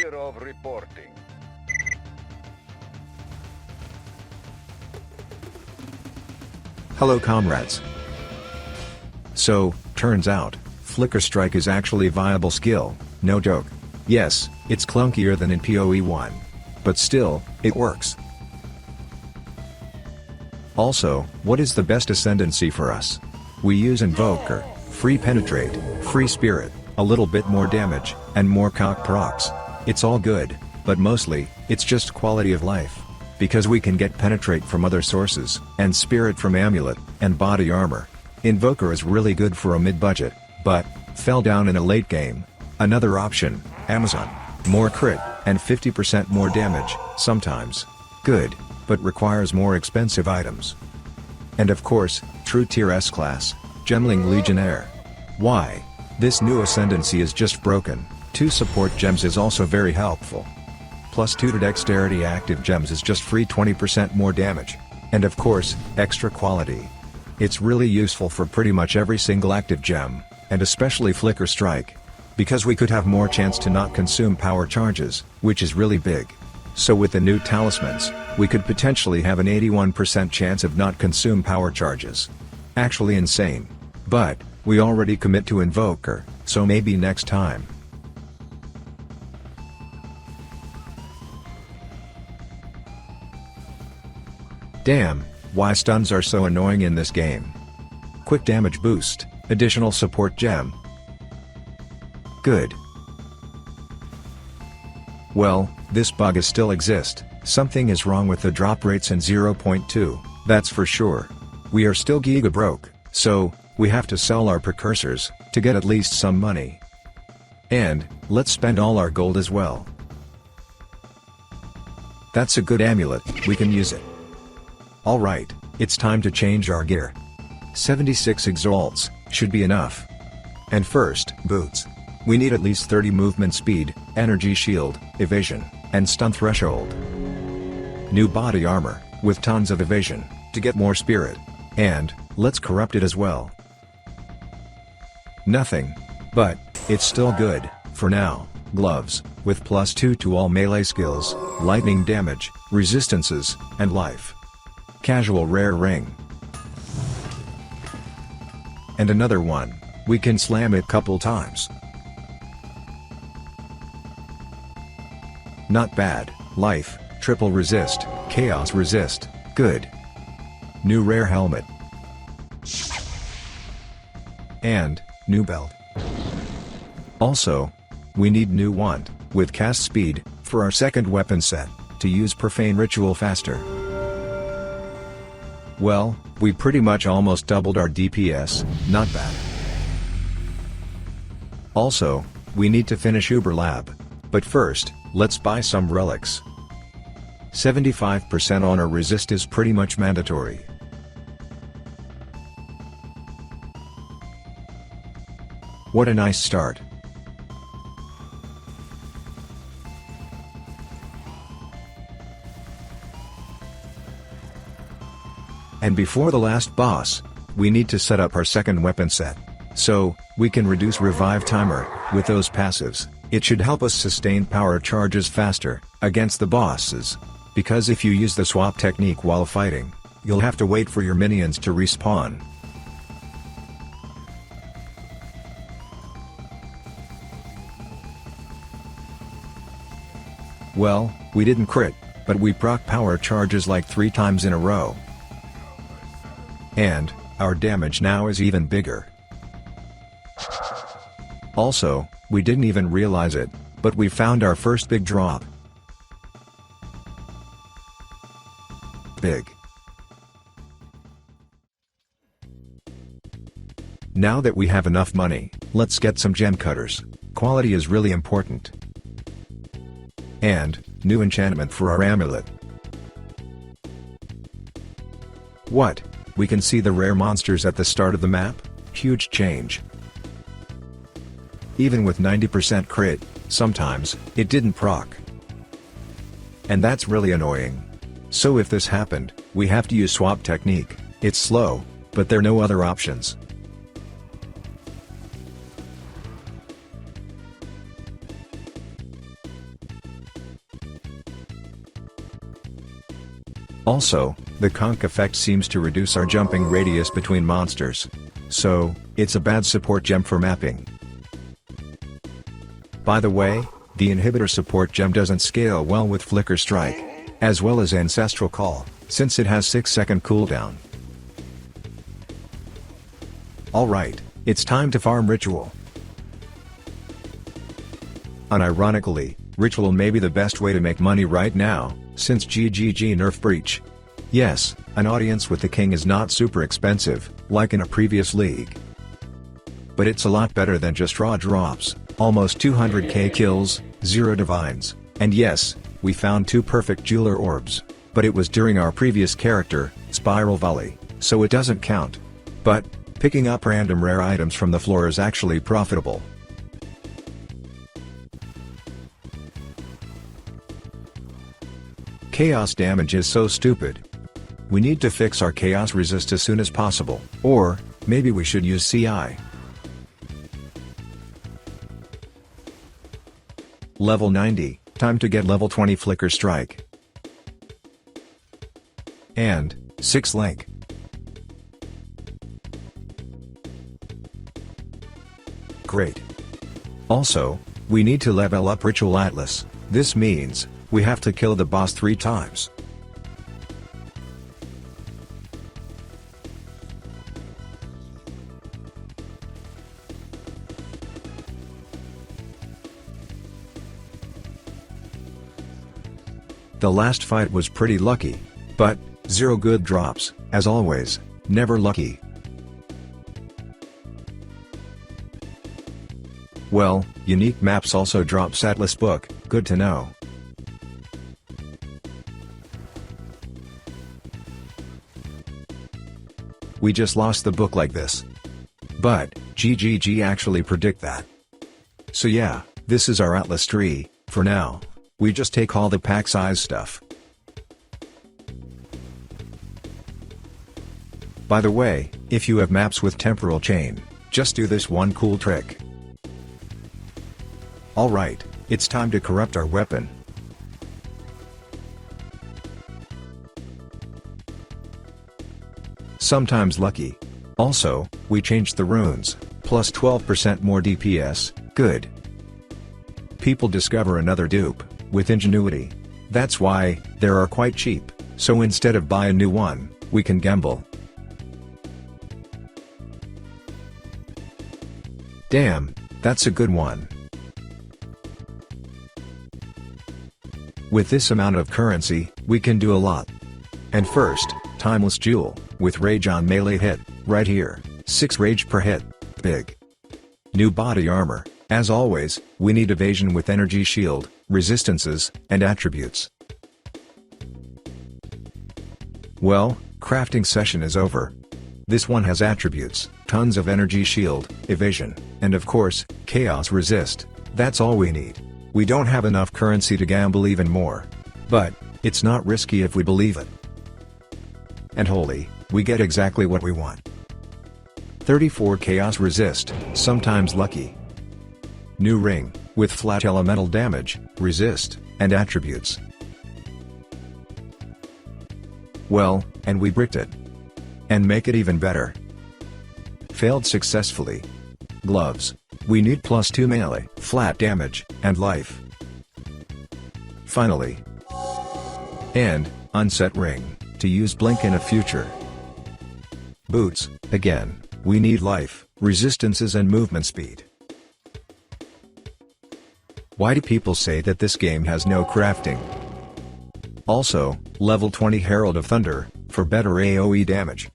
Clear of reporting. Hello comrades. So, turns out, Flicker Strike is actually a viable skill, no joke. Yes, it's clunkier than in PoE 1. But still, it works. Also, what is the best ascendancy for us? We use Invoker, free Penetrate, free Spirit, a little bit more damage, and more cock procs. It's all good, but mostly, it's just quality of life. Because we can get Penetrate from other sources, and Spirit from Amulet, and Body Armor. Invoker is really good for a mid-budget, but fell down in a late game. Another option, Amazon. More crit, and 50% more damage, sometimes. Good, but requires more expensive items. And of course, true tier S class, Gemling Legionnaire. Why? This new ascendancy is just broken. 2 support gems is also very helpful. Plus 2 to dexterity active gems is just free 20% more damage. And of course, extra quality. It's really useful for pretty much every single active gem, and especially Flicker Strike. Because we could have more chance to not consume power charges, which is really big. So with the new talismans, we could potentially have an 81% chance of not consume power charges. Actually insane. But, we already commit to Invoker, so maybe next time. Damn, why stuns are so annoying in this game. Quick damage boost, additional support gem. Good. Well, this bug is still exist, something is wrong with the drop rates in 0.2, that's for sure. We are still giga broke, so, we have to sell our precursors, to get at least some money. And, let's spend all our gold as well. That's a good amulet, we can use it. Alright, it's time to change our gear. 76 exalts, should be enough. And first, boots. We need at least 30 movement speed, energy shield, evasion, and stun threshold. New body armor, with tons of evasion, to get more spirit. And, let's corrupt it as well. Nothing. But, it's still good, for now. Gloves, with +2 to all melee skills, lightning damage, resistances, and life. Casual rare ring. And another one, we can slam it couple times. Not bad, life, triple resist, chaos resist, good. New rare helmet. And, new belt. Also, we need new wand, with cast speed, for our second weapon set, to use profane ritual faster. Well, we pretty much almost doubled our DPS, not bad. Also, we need to finish Uber Lab. But first, let's buy some relics. 75% honor resist is pretty much mandatory. What a nice start. And before the last boss, we need to set up our second weapon set. So, we can reduce revive timer, with those passives, it should help us sustain power charges faster, against the bosses. Because if you use the swap technique while fighting, you'll have to wait for your minions to respawn. Well, we didn't crit, but we proc power charges like 3 times in a row. And, our damage now is even bigger. Also, we didn't even realize it, but we found our first big drop. Big. Now that we have enough money, let's get some gem cutters. Quality is really important. And, new enchantment for our amulet. What? We can see the rare monsters at the start of the map? Huge change. Even with 90% crit, sometimes, it didn't proc. And that's really annoying. So if this happened, we have to use swap technique. It's slow, but there are no other options. Also, the conch effect seems to reduce our jumping radius between monsters. So, it's a bad support gem for mapping. By the way, the inhibitor support gem doesn't scale well with Flicker Strike, as well as Ancestral Call, since it has 6-second cooldown. Alright, it's time to farm Ritual. Unironically, Ritual may be the best way to make money right now, since GGG nerf Breach. Yes, an audience with the king is not super expensive, like in a previous league. But it's a lot better than just raw drops, almost 200k kills, 0 divines, and yes, we found 2 perfect jeweler orbs, but it was during our previous character, Spiral Volley, so it doesn't count. But, picking up random rare items from the floor is actually profitable. Chaos damage is so stupid. We need to fix our chaos resist as soon as possible, or, maybe we should use CI. Level 90, time to get level 20 Flicker Strike. And, 6 Link. Great. Also, we need to level up Ritual Atlas. This means, we have to kill the boss 3 times. The last fight was pretty lucky, but, 0 good drops, as always, never lucky. Well, unique maps also drops Atlas book, good to know. We just lost the book like this. But, GGG actually predict that. So yeah, this is our Atlas tree, for now. We just take all the pack size stuff. By the way, if you have maps with temporal chain, just do this one cool trick. Alright, it's time to corrupt our weapon. Sometimes lucky. Also, we changed the runes, plus 12% more DPS, good. People discover another dupe, with ingenuity. That's why, they are quite cheap, so instead of buy a new one, we can gamble. Damn, that's a good one. With this amount of currency, we can do a lot. And first, Timeless Jewel, with Rage on melee hit, right here, 6 rage per hit, big. New body armor, as always, we need evasion with energy shield, resistances, and attributes. Well, crafting session is over. This one has attributes, tons of energy shield, evasion, and of course, chaos resist. That's all we need. We don't have enough currency to gamble even more. But, it's not risky if we believe it. And holy, we get exactly what we want. 34 chaos resist, sometimes lucky. New ring, with flat elemental damage, resist, and attributes. Well, and we bricked it. And make it even better. Failed successfully. Gloves. We need plus 2 melee, flat damage, and life. Finally. And, unset ring, to use blink in a future. Boots, again, we need life, resistances and movement speed. Why do people say that this game has no crafting? Also, level 20 Herald of Thunder, for better AoE damage.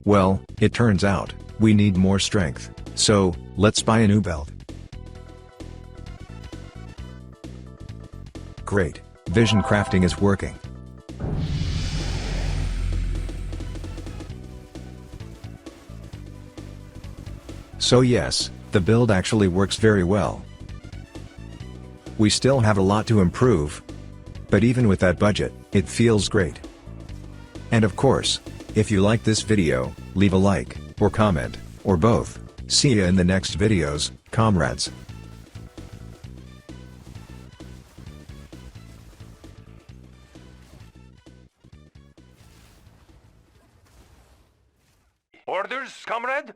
Well, it turns out, we need more strength, so, let's buy a new belt. Great, vision crafting is working. So yes, the build actually works very well. We still have a lot to improve. But even with that budget, it feels great. And of course, if you like this video, leave a like, or comment, or both. See ya in the next videos, comrades. Orders, comrade?